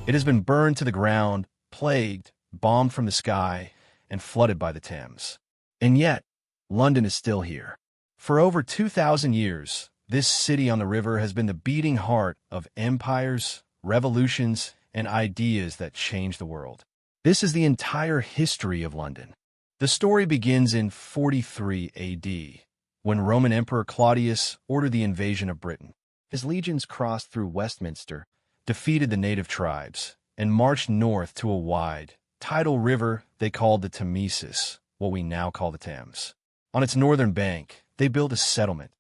It has been burned to the ground, plagued, bombed from the sky, and flooded by the Thames. And yet, London is still here. For over 2,000 years, this city on the river has been the beating heart of empires, revolutions, and ideas that changed the world. This is the entire history of London. The story begins in 43 AD, when Roman Emperor Claudius ordered the invasion of Britain. His legions crossed through Westminster, defeated the native tribes, and marched north to a wide, tidal river they called the Thamesis, what we now call the Thames. On its northern bank, they built a settlement,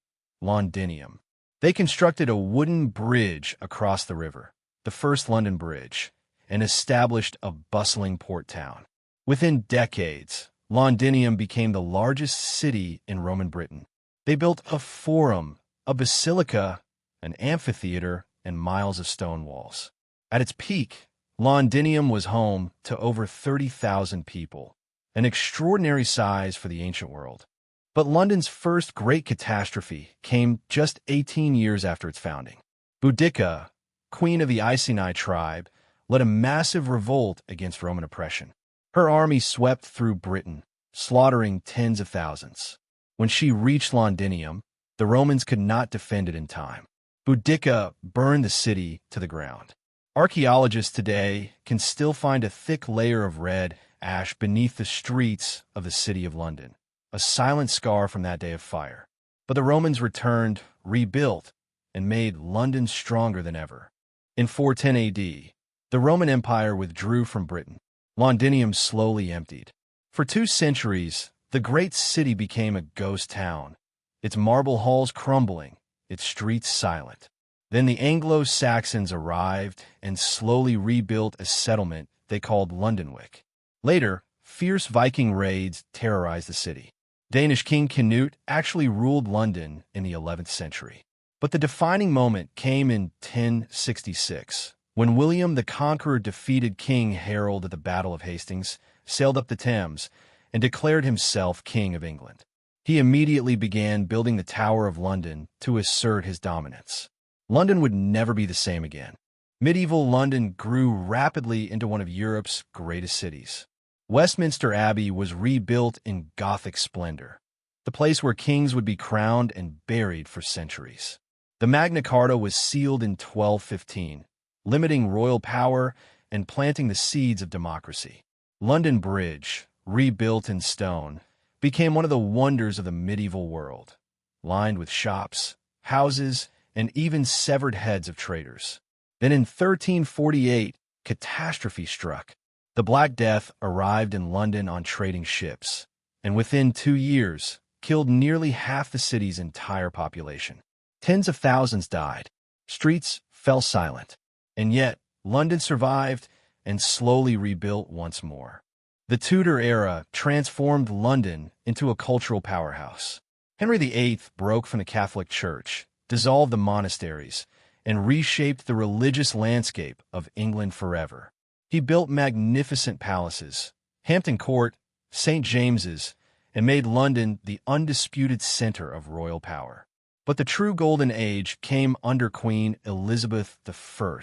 Londinium. They constructed a wooden bridge across the river, the first London Bridge, and established a bustling port town. Within decades, Londinium became the largest city in Roman Britain. They built a forum, a basilica, an amphitheater, and miles of stone walls. At its peak, Londinium was home to over 30,000 people, an extraordinary size for the ancient world. But London's first great catastrophe came just 18 years after its founding. Boudicca, queen of the Iceni tribe, led a massive revolt against Roman oppression. Her army swept through Britain, slaughtering tens of thousands. When she reached Londinium, the Romans could not defend it in time. Boudicca burned the city to the ground. Archaeologists today can still find a thick layer of red ash beneath the streets of the city of London, a silent scar from that day of fire. But the Romans returned, rebuilt, and made London stronger than ever. In 410 AD, the Roman Empire withdrew from Britain. Londinium slowly emptied. For 2 centuries, the great city became a ghost town, its marble halls crumbling, its streets silent. Then the Anglo-Saxons arrived and slowly rebuilt a settlement they called Londonwick. Later, fierce Viking raids terrorized the city. Danish King Canute actually ruled London in the 11th century. But the defining moment came in 1066, when William the Conqueror defeated King Harold at the Battle of Hastings, sailed up the Thames, and declared himself King of England. He immediately began building the Tower of London to assert his dominance. London would never be the same again. Medieval London grew rapidly into one of Europe's greatest cities. Westminster Abbey was rebuilt in Gothic splendor, the place where kings would be crowned and buried for centuries. The Magna Carta was sealed in 1215, limiting royal power and planting the seeds of democracy. London Bridge, rebuilt in stone, became one of the wonders of the medieval world, lined with shops, houses, and even severed heads of traders. Then in 1348, catastrophe struck. The Black Death arrived in London on trading ships, and within 2 years, killed nearly half the city's entire population. Tens of thousands died. Streets fell silent. And yet, London survived and slowly rebuilt once more. The Tudor era transformed London into a cultural powerhouse. Henry VIII broke from the Catholic Church, dissolved the monasteries, and reshaped the religious landscape of England forever. He built magnificent palaces, Hampton Court, St. James's, and made London the undisputed center of royal power. But the true golden age came under Queen Elizabeth I.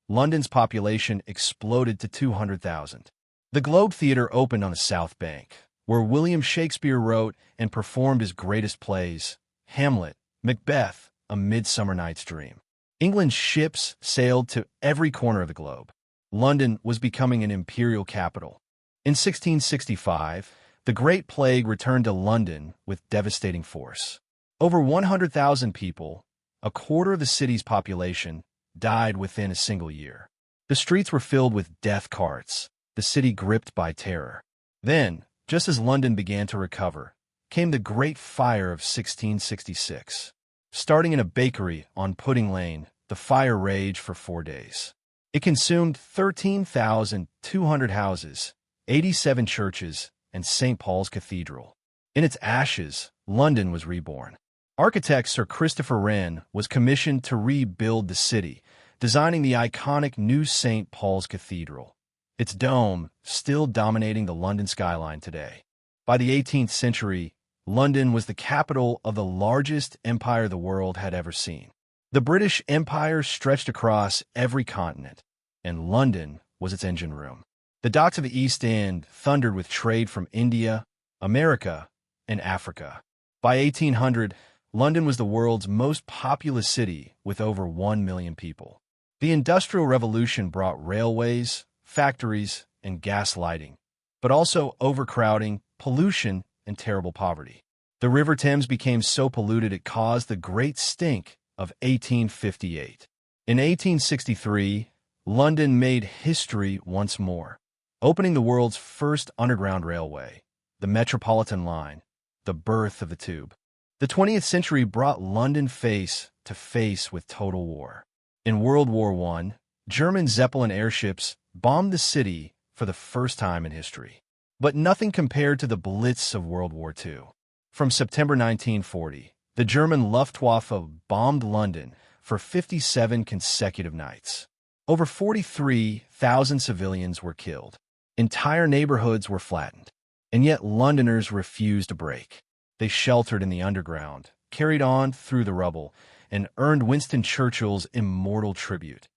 London's population exploded to 200,000. The Globe Theatre opened on the South Bank, where William Shakespeare wrote and performed his greatest plays, Hamlet, Macbeth, A Midsummer Night's Dream. England's ships sailed to every corner of the globe. London was becoming an imperial capital. In 1665, the Great Plague returned to London with devastating force. Over 100,000 people, a quarter of the city's population, died within a single year. The streets were filled with death carts, the city gripped by terror. Then, just as London began to recover, came the Great Fire of 1666. Starting in a bakery on Pudding Lane, the fire raged for 4 days. It consumed 13,200 houses, 87 churches, and St. Paul's Cathedral. In its ashes, London was reborn. Architect Sir Christopher Wren was commissioned to rebuild the city, designing the iconic new St. Paul's Cathedral, its dome still dominating the London skyline today. By the 18th century, London was the capital of the largest empire the world had ever seen. The British Empire stretched across every continent, and London was its engine room. The docks of the East End thundered with trade from India, America, and Africa. By 1800, London was the world's most populous city with over 1 million people. The Industrial Revolution brought railways, factories, and gas lighting, but also overcrowding, pollution, and terrible poverty. The River Thames became so polluted it caused the Great Stink of 1858. In 1863, London made history once more, opening the world's first underground railway, the Metropolitan Line, the birth of the tube. The 20th century brought London face to face with total war. In World War I, German Zeppelin airships bombed the city for the first time in history. But nothing compared to the Blitz of World War II. From September 1940, the German Luftwaffe bombed London for 57 consecutive nights. Over 43,000 civilians were killed. Entire neighborhoods were flattened. And yet Londoners refused to break. They sheltered in the underground, carried on through the rubble, and earned Winston Churchill's immortal tribute.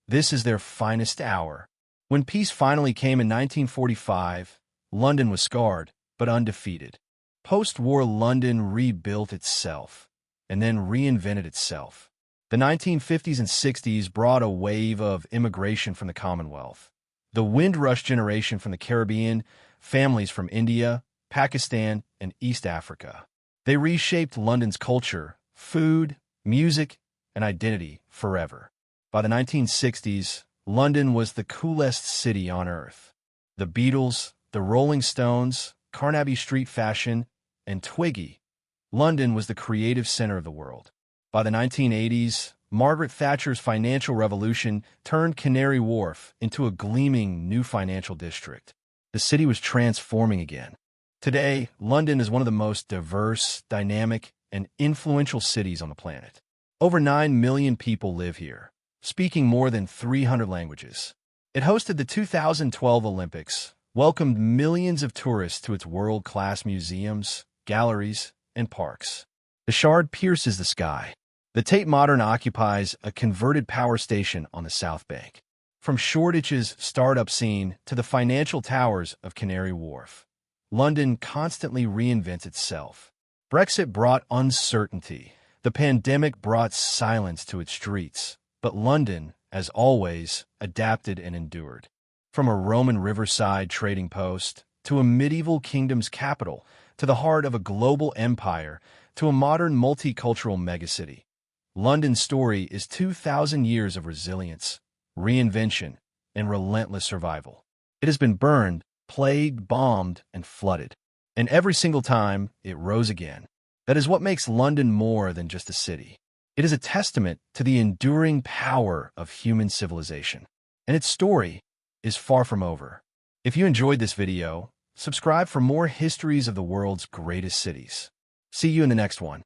This is their finest hour. When peace finally came in 1945, London was scarred, but undefeated. Post-war London rebuilt itself, and then reinvented itself. The 1950s and 60s brought a wave of immigration from the Commonwealth. The Windrush generation from the Caribbean, families from India, Pakistan, and East Africa. They reshaped London's culture, food, music, and identity forever. By the 1960s, London was the coolest city on earth. The Beatles, the Rolling Stones, Carnaby Street fashion, and Twiggy. London was the creative center of the world. By the 1980s, Margaret Thatcher's financial revolution turned Canary Wharf into a gleaming new financial district. The city was transforming again. Today, London is one of the most diverse, dynamic, and influential cities on the planet. Over 9 million people live here, speaking more than 300 languages. It hosted the 2012 Olympics, welcomed millions of tourists to its world-class museums, galleries, and parks. The Shard pierces the sky. The Tate Modern occupies a converted power station on the South Bank. From Shoreditch's startup scene to the financial towers of Canary Wharf, London constantly reinvents itself. Brexit brought uncertainty. The pandemic brought silence to its streets. But London, as always, adapted and endured. From a Roman riverside trading post to a medieval kingdom's capital, to the heart of a global empire, to a modern multicultural megacity, London's story is 2,000 years of resilience, reinvention, and relentless survival. It has been burned, plagued, bombed, and flooded. And every single time, it rose again. That is what makes London more than just a city. It is a testament to the enduring power of human civilization. And its story is far from over. If you enjoyed this video, subscribe for more histories of the world's greatest cities. See you in the next one.